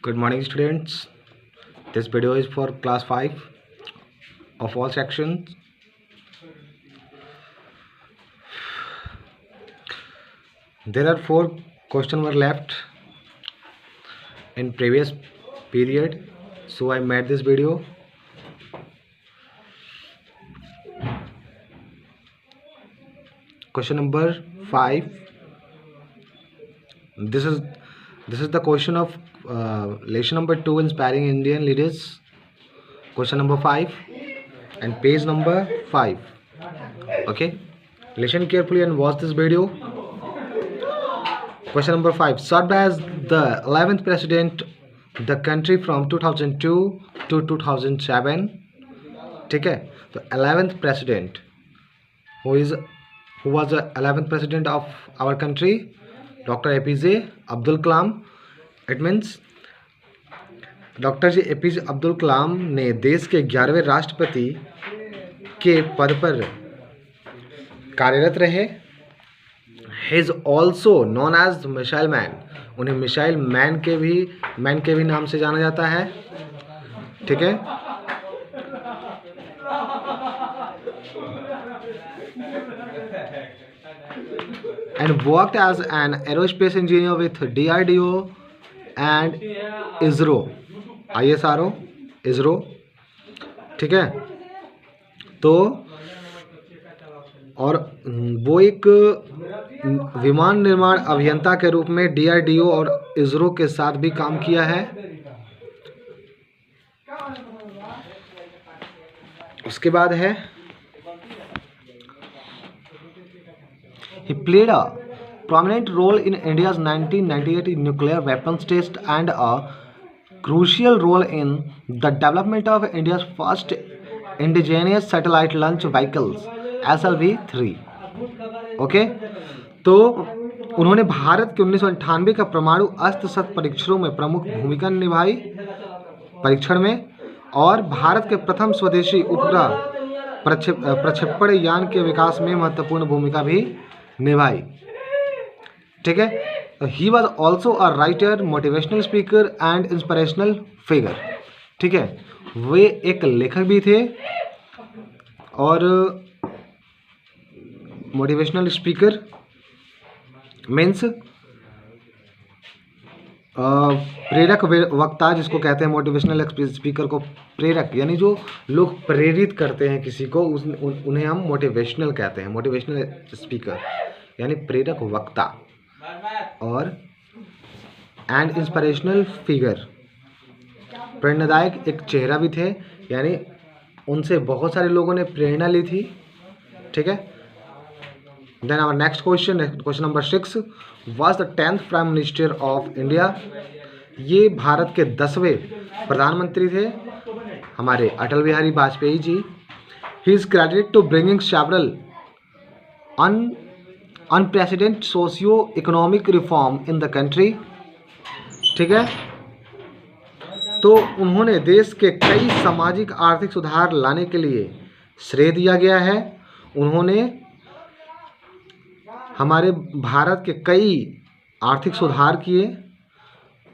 Good morning, students. This video is for class 5 of all sections. There are 4 questions were left in previous period, so I made this video. Question number 5. This is the question of lesson number 2, inspiring Indian leaders. Question number 5 and page number 5. Okay, listen carefully and watch this video. Question number 5. Served as the 11th president the country from 2002 to 2007. ठीक है, तो 11th president who was the 11th president of our country, Dr. APJ Abdul Kalam. It means doctor ji APJ Abdul Kalam ने देश के 11वें राष्ट्रपति के पद पर कार्यरत रहे. He is also known as missile man. उन्हें मिसाइल मैन के भी नाम से जाना जाता है. ठीक है, and worked as an aerospace engineer with DRDO एंड ISRO. ISRO ISRO. ठीक है, तो और वो एक विमान निर्माण अभियंता के रूप में DRDO और ISRO के साथ भी काम किया है. उसके बाद है he played a prominent role in India's 1998 nuclear weapons test and a crucial role in the development of India's first indigenous satellite launch vehicles SLV-3. Okay, तो उन्होंने भारत के 1998 का परमाणु अस्त्र शस्त्र परीक्षणों में प्रमुख भूमिका निभाई परीक्षण में, और भारत के प्रथम स्वदेशी उपग्रह प्रक्षेपण यान के विकास में महत्वपूर्ण भूमिका भी निभाई. ठीक है, he was also a writer, motivational speaker and inspirational figure. ठीक है, वे एक लेखक भी थे और मोटिवेशनल स्पीकर मीन्स प्रेरक वक्ता, जिसको कहते हैं मोटिवेशनल स्पीकर को प्रेरक, यानी जो लोग प्रेरित करते हैं किसी को, उन्हें हम मोटिवेशनल कहते हैं. मोटिवेशनल स्पीकर यानी प्रेरक वक्ता, और एंड इंस्पिरेशनल फिगर, प्रेरणादायक एक चेहरा भी थे, यानी उनसे बहुत सारे लोगों ने प्रेरणा ली थी. ठीक है, then our next question number 6. Was the 10th prime minister of India. ये भारत के 10वें प्रधानमंत्री थे, हमारे Atal Bihari Vajpayee ji. He is credited to bringing several unprecedented socio economic reform in the country. ठीक है, तो उन्होंने देश के कई सामाजिक आर्थिक सुधार लाने के लिए श्रेय दिया गया है. उन्होंने हमारे भारत के कई आर्थिक सुधार किए,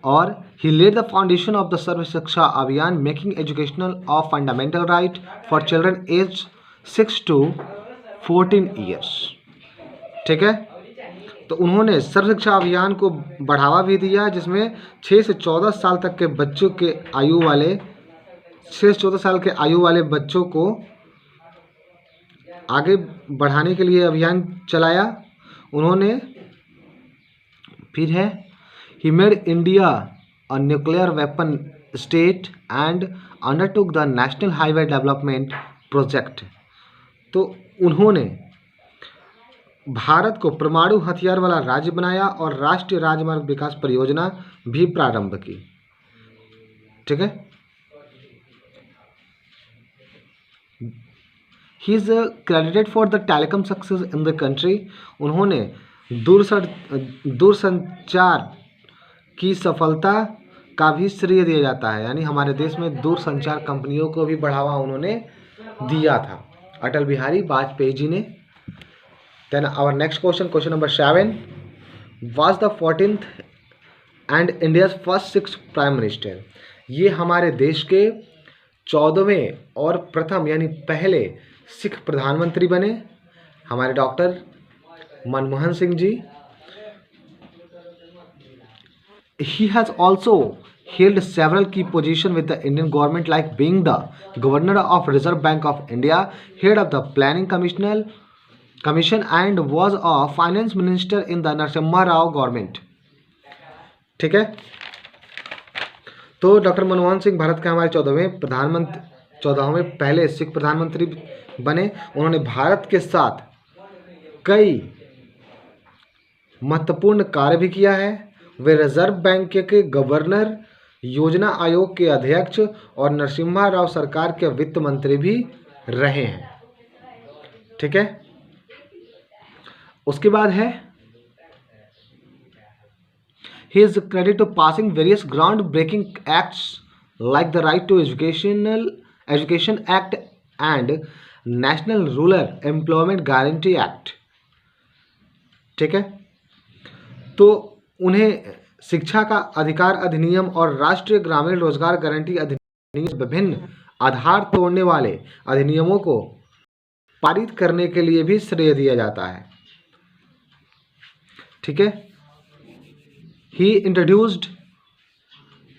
और he laid the foundation of the Sarva Shiksha Abhiyan, making educational of fundamental right for children age 6 to 14 years. ठीक है, तो उन्होंने सर्व शिक्षा अभियान को बढ़ावा भी दिया, जिसमें 6 से 14 साल तक के बच्चों के 6 से 14 साल के आयु वाले बच्चों को आगे बढ़ाने के लिए अभियान चलाया उन्होंने. फिर है he made India a nuclear weapon state and undertook the national highway development project. तो उन्होंने भारत को परमाणु हथियार वाला राज्य बनाया और राष्ट्रीय राजमार्ग विकास परियोजना भी प्रारंभ की. ठीक है, ही is credited for the telecom success in the country. उन्होंने दूरसंचार की सफलता का भी श्रेय दिया जाता है, यानी हमारे देश में दूरसंचार कंपनियों को भी बढ़ावा उन्होंने दिया था, अटल बिहारी वाजपेयी जी ने. Then our next question, question number 7. Was the 14th and India's first 6 prime minister. ये हमारे देश के 14वें और प्रथम यानी पहले सिख प्रधानमंत्री बने, हमारे doctor Manmohan Singh ji. He has also held several key positions with the Indian government, like being the Governor of Reserve Bank of India, head of the Planning Commission, and was a Finance Minister in the Narasimha Rao government। ठीक है, तो doctor Manmohan Singh Bharat के हमारे 14वें पहले सिख प्रधानमंत्री बने। उन्होंने भारत के साथ कई महत्वपूर्ण कार्य भी किया है। वे रिजर्व बैंक के गवर्नर, योजना आयोग के अध्यक्ष और नरसिम्हा राव सरकार के वित्त मंत्री भी रहे हैं। ठीक है, उसके बाद है he is credited to passing various ground-breaking acts like the Right to Education Act and National Rural Employment Guarantee Act। ठीक है, तो उन्हें शिक्षा का अधिकार अधिनियम और राष्ट्रीय ग्रामीण रोजगार गारंटी अधिनियम, विभिन्न आधार तोड़ने वाले अधिनियमों को पारित करने के लिए भी श्रेय दिया जाता है। ठीक है, he introduced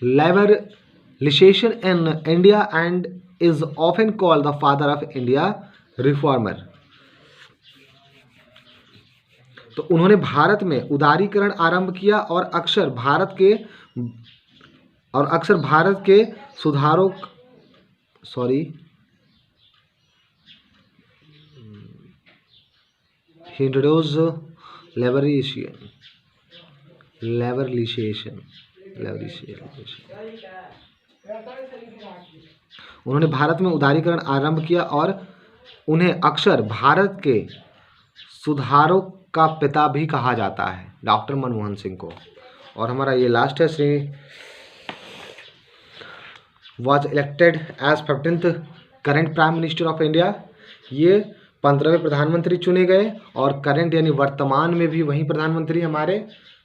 liberalization in India and is often called the father of India reformer। तो उन्होंने भारत में उदारीकरण आरंभ किया और अक्सर भारत के सुधारों he introduced liberalization। उन्होंने भारत में उदारीकरण आरंभ किया और उन्हें अक्सर भारत के सुधारों का पिता भी कहा जाता है, डॉक्टर मनमोहन सिंह को। और हमारा ये लास्ट है, Shri was elected as 15th current prime minister of India. ये 15वें प्रधानमंत्री चुने गए और करेंट यानी वर्तमान में भी वही प्रधानमंत्री हमारे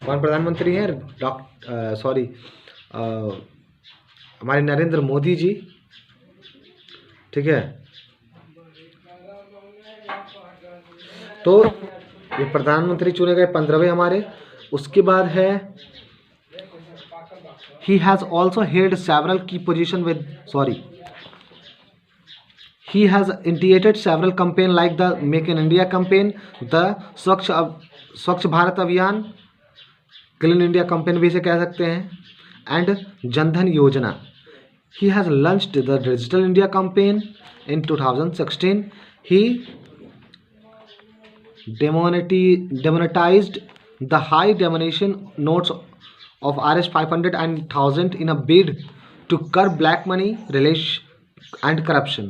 कौन प्रधानमंत्री हैं, हमारे नरेंद्र मोदी जी। ठीक है, तो ये प्रधानमंत्री चुने गए 15वें हमारे। उसके बाद है he has also held several key position he has initiated several campaign like the Make in India campaign, the स्वच्छ भारत अभियान, क्लीन इंडिया कैंपेन भी इसे कह सकते हैं, एंड जनधन योजना। he has launched the Digital India campaign in 2016। he demonetized the high denomination notes of Rs 500 and 1000 in a bid to curb black money and corruption।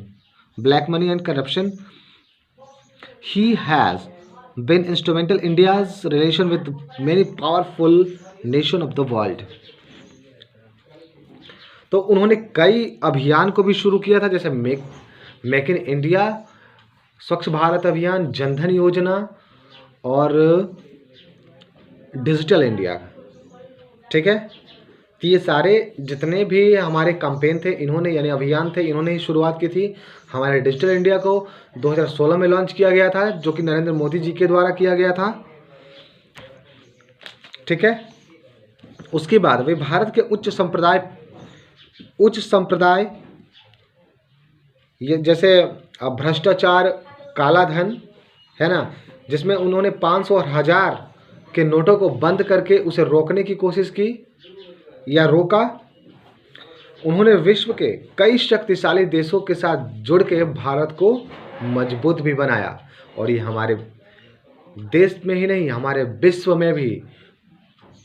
He has been instrumental in India's relation with many powerful nations of the world। तो उन्होंने कई अभियान को भी शुरू किया था, जैसे मेक इन इंडिया, स्वच्छ भारत अभियान, जनधन योजना और डिजिटल इंडिया। ठीक है, तो ये सारे जितने भी हमारे कैंपेन थे इन्होंने यानी अभियान थे इन्होंने ही शुरुआत की थी। हमारे डिजिटल इंडिया को 2016 में लॉन्च किया गया था, जो कि नरेंद्र मोदी जी के द्वारा किया गया था। ठीक है, उसके बाद वे भारत के उच्च संप्रदाय ये जैसे भ्रष्टाचार, काला धन है ना, जिसमें उन्होंने 500 और 1000 के नोटों को बंद करके उसे रोकने की कोशिश की या रोका। उन्होंने विश्व के कई शक्तिशाली देशों के साथ जुड़ के भारत को मजबूत भी बनाया, और ये हमारे देश में ही नहीं हमारे विश्व में भी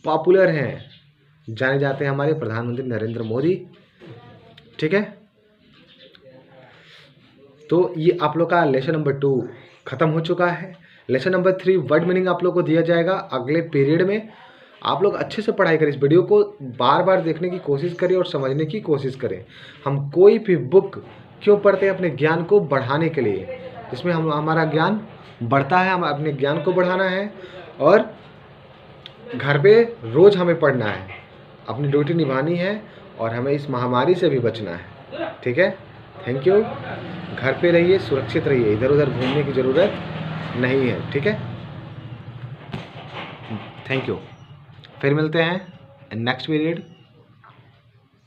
पॉपुलर हैं, जाने जाते हैं हमारे प्रधानमंत्री नरेंद्र मोदी। ठीक है, तो ये आप लोग का लेसन नंबर 2 खत्म हो चुका है। लेसन नंबर 3 वर्ड मीनिंग आप लोग को दिया जाएगा अगले पीरियड में। आप लोग अच्छे से पढ़ाई करें, इस वीडियो को बार बार देखने की कोशिश करें और समझने की कोशिश करें। हम कोई भी बुक क्यों पढ़ते हैं? अपने ज्ञान को बढ़ाने के लिए, इसमें हमारा ज्ञान बढ़ता है, हम अपने ज्ञान को बढ़ाना है और घर पे रोज़ हमें पढ़ना है। अपनी ड्यूटी निभानी है और हमें इस महामारी से भी बचना है। ठीक है, थैंक यू। घर पे रहिए, सुरक्षित रहिए, इधर उधर घूमने की ज़रूरत नहीं है। ठीक है, थैंक यू। फिर मिलते हैं नेक्स्ट पीरियड।